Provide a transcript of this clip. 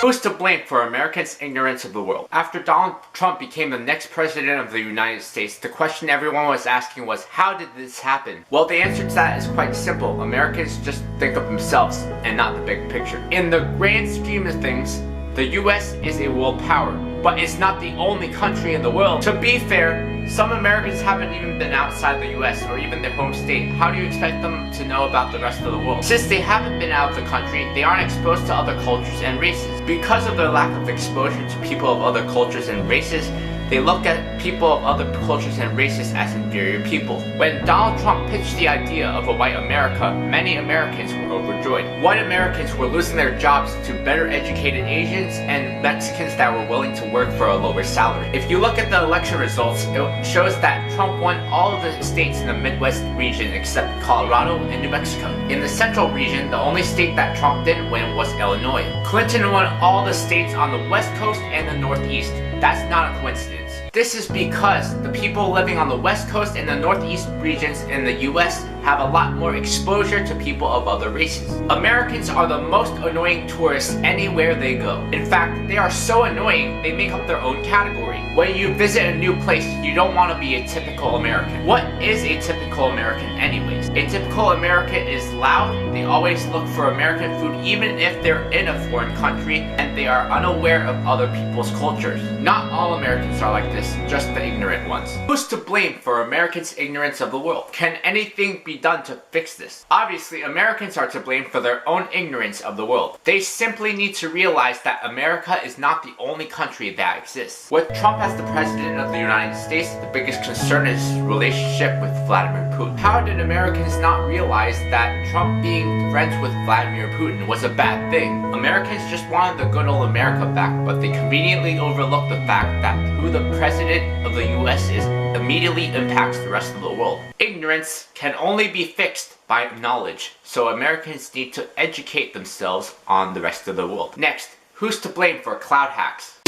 Who's to blame for Americans' ignorance of the world? After Donald Trump became the next president of the United States, the question everyone was asking was, how did this happen? Well, the answer to that is quite simple. Americans just think of themselves and not the big picture. In the grand scheme of things, the US is a world power, but it's not the only country in the world. To be fair, some Americans haven't even been outside the US or even their home state. How do you expect them to know about the rest of the world? Since they haven't been out of the country, they aren't exposed to other cultures and races. Because of their lack of exposure to people of other cultures and races, they look at people of other cultures and races as inferior people. When Donald Trump pitched the idea of a white America, many Americans were overjoyed. White Americans were losing their jobs to better educated Asians and Mexicans that were willing to work for a lower salary. If you look at the election results, it shows that Trump won all of the states in the Midwest region except Colorado and New Mexico. In the Central region, the only state that Trump didn't win was Illinois. Clinton won all the states on the West Coast and the Northeast. That's not a coincidence. This is because the people living on the West Coast and the Northeast regions in the US have a lot more exposure to people of other races. Americans are the most annoying tourists anywhere they go. In fact, they are so annoying, they make up their own category. When you visit a new place, you don't want to be a typical American. What is a typical American anyways? A typical American is loud, they always look for American food even if they're in a foreign country, and they are unaware of other people's cultures. Not all Americans are like this, just the ignorant ones. Who's to blame for Americans' ignorance of the world? Can anything be done to fix this? Obviously, Americans are to blame for their own ignorance of the world. They simply need to realize that America is not the only country that exists. With Trump as the president of the United States, the biggest concern is his relationship with Vladimir Putin. How did Americans not realize that Trump being friends with Vladimir Putin was a bad thing? Americans just wanted the good old America back, but they conveniently overlooked the fact that who the president of the US is immediately impacts the rest of the world. Ignorance can only be fixed by knowledge, so Americans need to educate themselves on the rest of the world. Next, who's to blame for cloud hacks?